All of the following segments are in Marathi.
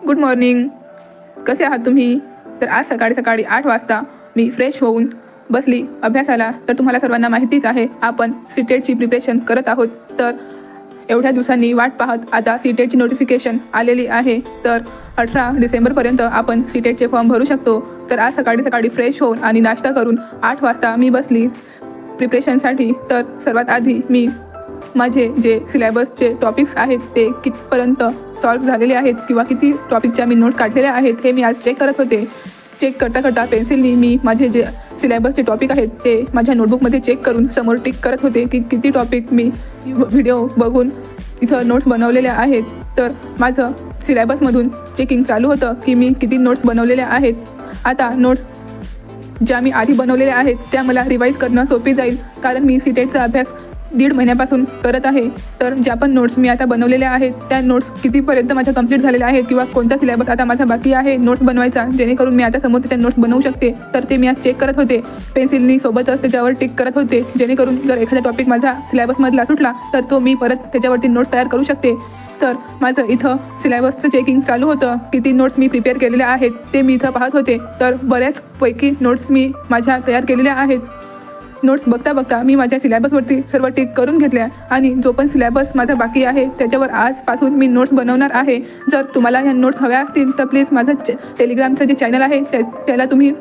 Good morning. कसे आहात तुम्ही? तर आज सकाळी सकाळी 8 वाजता मी फ्रेश होऊन बसली अभ्यासाला. तर तुम्हाला सर्वांना माहितीच आहे आपण सीटेटची प्रिपरेशन करत आहोत. तर एवढ्या दिवसांनी वाट पाहत आता सीटेटची नोटिफिकेशन आलेली आहे. तर 18 डिसेंबरपर्यंत आपण सीटेटचे फॉर्म भरू शकतो. तर आज सकाळी सकाळी फ्रेश होऊन आणि नाश्ता करून 8 वाजता मी बसली प्रिपरेशनसाठी. तर सर्वात आधी मी माझे जे सिलेबसचे टॉपिक्स आहेत ते कितपर्यंत सॉल्व्ह झालेले आहेत किंवा किती टॉपिकच्या मी नोट्स काढलेल्या आहेत हे मी आज चेक करत होते. चेक करता करता पेन्सिलनी मी माझे जे सिलेबसचे टॉपिक आहेत ते माझ्या नोटबुकमध्ये चेक करून समोर टिक करत होते की किती टॉपिक मी व्हिडिओ बघून इथं नोट्स बनवलेल्या आहेत. तर माझं सिलेबसमधून चेकिंग चालू होतं की मी किती नोट्स बनवलेल्या आहेत. आता नोट्स ज्या मी आधी बनवलेल्या आहेत त्या मला रिवाईज करणं सोपी जाईल, कारण मी सीटेटचा अभ्यास 1.5 महिन्यापासून करत आहे. तर ज्या पण नोट्स मी आता बनवलेल्या आहेत त्या नोट्स कितीपर्यंत माझ्या कंप्लीट झालेल्या आहेत किंवा कोणता सिलेबस आता माझा बाकी आहे नोट्स बनवायचा, जेणेकरून मी आता समोर त्या नोट्स बनवू शकते. तर ते मी आज चेक करत होते पेन्सिलनी, सोबतच त्याच्यावर टिक करत होते, जेणेकरून जर एखादा टॉपिक माझा सिलेबसमधला सुटला तर तो मी परत त्याच्यावरती नोट्स तयार करू शकते. तर माझं इथं सिलेबसचं चेकिंग चालू होतं. किती नोट्स मी प्रिपेअर केलेल्या आहेत ते मी इथं पाहत होते. तर बऱ्याचपैकी नोट्स मी माझ्या तयार केलेल्या आहेत. नोट्स बघता बघता मी माझ्या सिलेबसवरती सर्व टिक करून घेतल्या आणि जो पण सिलेबस माझा बाकी आहे त्याच्यावर आजपासून मी नोट्स बनवणार आहे. जर तुम्हाला ह्या नोट्स हव्या असतील तर प्लीज माझं टेलिग्रामचं जे चॅनल आहे त्याला तुम्ही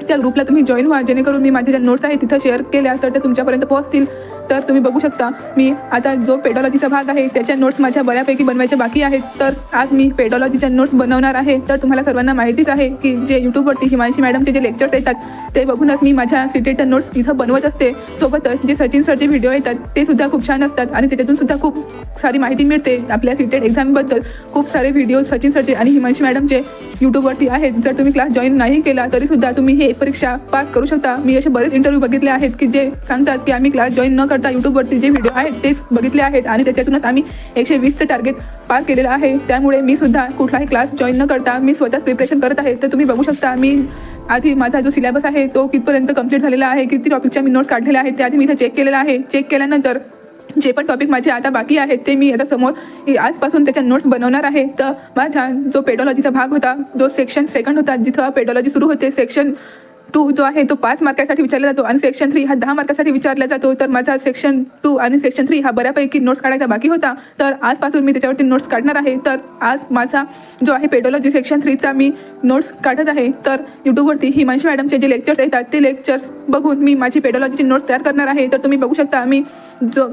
त्या ग्रुपला तुम्ही जॉईन व्हा, जेणेकरून मी माझ्या ज्या नोट्स आहेत तिथं शेअर केल्या तर त्या तुमच्यापर्यंत पोहोचतील. तर तुम्ही बघू शकता मी आता जो पेडॉलॉजीचा भाग आहे त्याच्या नोट्स माझ्या बऱ्यापैकी बनवायच्या बाकी आहेत. तर आज मी पेडॉलॉजीच्या नोट्स बनवणार आहे. तर तुम्हाला सर्वांना माहितीच आहे की जे यूट्यूबवरती हिमांशी मॅडमचे जे लेक्चर्स येतात ते बघूनच मी माझ्या सीटेटच्या नोट्स इथं बनवत असते. सोबतच जे सचिन सरचे व्हिडिओ येतात ते सुद्धा खूप छान असतात आणि त्याच्यातून सुद्धा खूप सारी माहिती मिळते आपल्या सीटेट एक्झामबद्दल. खूप सारे व्हिडिओ सचिन सरचे आणि हिमांशी मॅडमचे यूट्यूबवरती आहेत. जर तुम्ही क्लास जॉईन नाही केला तरीसुद्धा तुम्ही हे परीक्षा पास करू शकता. मी असे बरेच इंटरव्ह्यू बघितले आहेत की जे सांगतात की आम्ही क्लास जॉईन न करता यूट्यूबवरती जे व्हिडिओ आहेत तेच बघितले आहेत आणि त्याच्यातूनच आम्ही 120चं टार्गेट पार केलेलं आहे. त्यामुळे मी सुद्धा कुठलाही क्लास जॉईन न करता मी स्वतःच प्रिपरेशन करत आहे. तर तुम्ही बघू शकता मी आधी माझा जो सिलेबस आहे तो कितपर्यंत कंप्लीट झालेला आहे, किती टॉपिकच्या मी नोट्स काढलेल्या आहेत ते आधी मी इथं चेक केलेलं आहे. चेक केल्यानंतर जे पण टॉपिक माझे आता बाकी आहेत ते मी आता समोर आजपासून त्याच्या नोट्स बनवणार आहे. तर माझा जो पेडॉलॉजीचा भाग होता, जो सेक्शन 2 होता, जिथं पेडॉलॉजी सुरू होते, सेक्शन 2 जो आहे तो 5 मार्कासाठी विचारला जातो आणि सेक्शन 3 हा 10 मार्कासाठी विचारला जातो. तर माझा सेक्शन 2 आणि सेक्शन 3 हा बऱ्यापैकी नोट्स काढायचा बाकी होता. तर आजपासून मी त्याच्यावरती नोट्स काढणार आहे. तर आज माझा जो आहे पेडॉलॉजी सेक्शन 3चा मी नोट्स काढत आहे. तर यूट्यूबवरती हिमांशी मॅडमचे जे लेक्चर्स येतात ते लेक्चर्स बघून मी माझी पेडॉलॉजीची नोट्स तयार करणार आहे. तर तुम्ही बघू शकता मी जो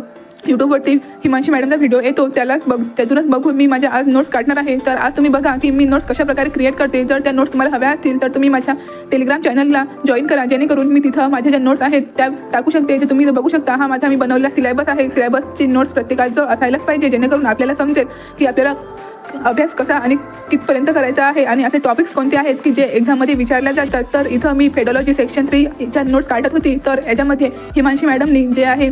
यूट्यूबवरती हिमांशी मॅडमचा व्हिडिओ येतो त्यातूनच बघून मी माझ्या आज नोट्स काढणार आहे. तर आज तुम्ही बघा की मी नोट्स कशा प्रकारे क्रिएट करते. जर त्या नोट्स तुम्हाला हव्या असतील तर तुम्ही माझ्या टेलिग्राम चॅनलला जॉईन करा, जेणेकरून मी तिथं माझ्या ज्या नोट्स आहेत त्या टाकू शकते. ते तुम्ही बघू शकता हा माझा मी बनवलेला सिलेबस आहे. सिलेबसची नोट्स प्रत्येकाजवळ असायलाच पाहिजे, जेणेकरून आपल्याला समजेल की आपल्याला अभ्यास कसा आणि कितपर्यंत करायचा आहे आणि आपले टॉपिक्स कोणते आहेत की जे एक्झाममध्ये विचारल्या जातात. तर इथं मी पेडॉलॉजी सेक्शन 3च्या नोट्स काढत होती. तर याच्यामध्ये हिमांशी मॅडमनी जे आहे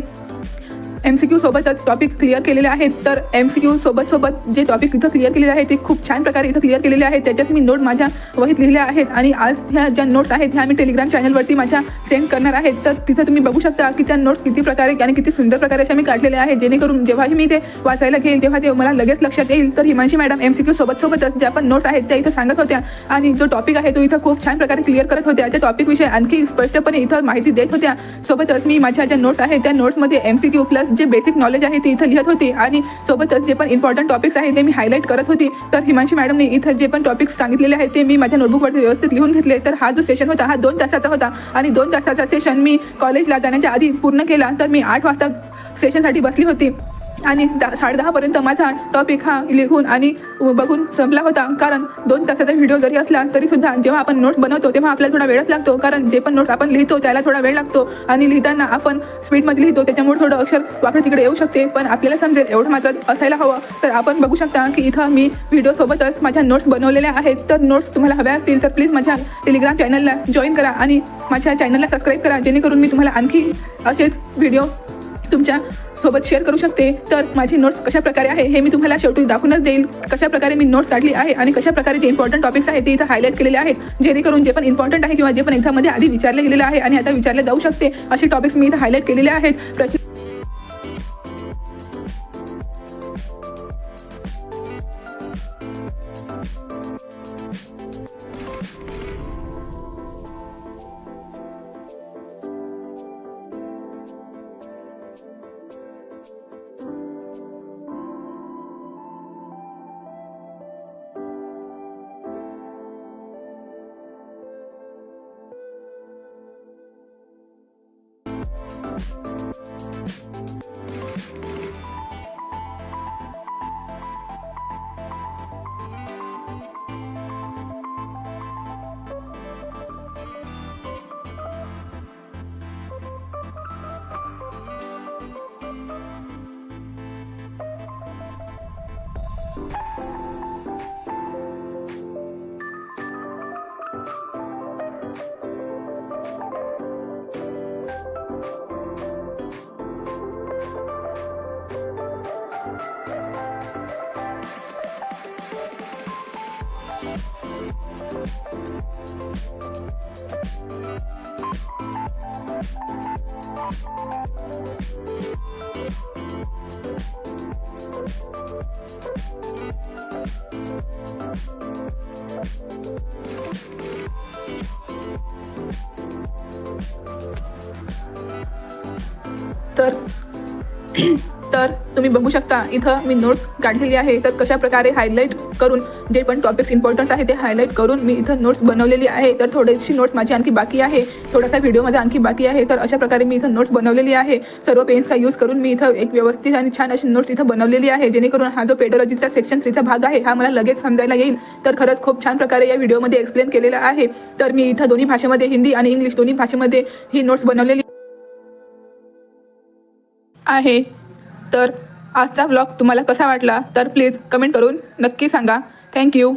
MCQ सोबतच टॉपिक क्लिअर केलेले आहेत. तर MCQ सोबत जे टॉपिक इथं क्लिअर केलेले आहेत ते खूप छान प्रकारे इथं क्लिअर केलेले आहेत. त्याच्यात मी नोट माझ्या वहीत लिहिल्या आहेत आणि आज ह्या ज्या नोट्स आहेत ह्या मी टेलिग्राम चॅनलवरती माझ्या सेंड करणार आहेत. तर तिथं तुम्ही बघू शकता की त्या नोट्स किती प्रकारे आणि किती सुंदर प्रकारे अशा मी काढलेल्या आहेत, जेणेकरून जेव्हाही मी ते वाचायला घेईल तेव्हा ते मला लगेच लक्षात येईल. तर हिमांशी मॅडम MCQ सोबतच ज्या पण नोट्स आहेत त्या इथं सांगत होत्या आणि जो टॉपिक आहे तो इथं खूप छान प्रकारे क्लिअर करत होत्या. त्या टॉपिकविषयी आणखी स्पष्टपणे इथं माहिती देत होत्या. सोबतच मी माझ्या ज्या नोट्स आहेत त्या नोट्समध्ये MCQ प्लस जे बेसिक नॉलेज आहे ती इथं लिहित होती आणि सोबतच जे पण इम्पॉर्टंट टॉपिक्स आहेत ते मी हायलाईट करत होती. तर हिमांशी मॅडमने इथं जे पण टॉपिक्स सांगितलेले आहेत ते मी माझ्या नोटबुकवरती व्यवस्थित लिहून घेतले. तर हा जो सेशन होता हा 2 तासाचा होता आणि 2 तासाचा सेशन मी कॉलेजला जाण्याच्या आधी पूर्ण केला. तर मी 8 वाजता सेशनसाठी बसली होती आणि 10:30पर्यंत माझा टॉपिक हा लिहून आणि बघून संपला होता. कारण 2 तासाचा व्हिडिओ जरी असला तरीसुद्धा जेव्हा आपण नोट्स बनवतो तेव्हा आपल्याला थोडा वेळच लागतो, कारण जे पण नोट्स आपण लिहितो त्याला थोडा वेळ लागतो आणि लिहिताना आपण स्पीडमध्ये लिहितो त्याच्यामुळे थोडं अक्षर वाकडं तिकडे येऊ शकते, पण आपल्याला समजेल एवढं मात्र असायला हवं. तर आपण बघू शकता की इथं मी व्हिडिओसोबतच माझ्या नोट्स बनवलेल्या आहेत. तर नोट्स तुम्हाला हव्या असतील तर प्लीज माझ्या टेलिग्राम चॅनलला जॉईन करा आणि माझ्या चॅनलला सबस्क्राईब करा, जेणेकरून मी तुम्हाला आणखी असेच व्हिडिओ तुमच्या सोबत शेअर करू शकते. तर माझी नोट्स कशा प्रकारे आहे हे मी तुम्हाला शेवटी दाखवूनच देईल, कशा प्रकारे मी नोट्स काढली आहे आणि कशा प्रकारे जे इम्पॉर्टंट टॉपिक्स आहेत ते इथं हायलाईट केलेले आहेत, जेणेकरून जे पण इम्पॉर्टंट आहे किंवा जे पण एक्झाममध्ये आधी विचारले गेलेले आहे आणि आता विचारले जाऊ शकते असे टॉपिक्स मी इथं हायलाईट केलेले आहेत. तर तर तुम्ही बघू शकता इथं मी नोट्स काढलेली आहे. तर कशा प्रकारे हायलाईट करून जे पण टॉपिक्स इम्पॉर्टन्स आहे ते हायलाईट करून मी इथं नोट्स बनवलेली आहे. तर थोडीशी नोट्स माझी आणखी बाकी आहे, थोडासा व्हिडिओमध्ये आणखी बाकी आहे. तर अशा प्रकारे मी इथं नोट्स बनवलेली आहे. सर्व पेन्सचा यूज करून मी इथं एक व्यवस्थित आणि छान अशी नोट्स इथं बनवलेली आहे, जेणेकरून हा जो पेडोलॉजीचा सेक्शन 3चा भाग आहे हा मला लगेच समजायला येईल. तर खरंच खूप छान प्रकारे या व्हिडिओमध्ये एक्सप्लेन केलेला आहे. तर मी इथं दोन्ही भाषेमध्ये, हिंदी आणि इंग्लिश दोन्ही भाषेमध्ये ही नोट्स बनवलेली आहे. तर आजचा व्लॉग तुम्हाला कसा वाटला तर प्लीज कमेंट करून नक्की सांगा. थँक्यू.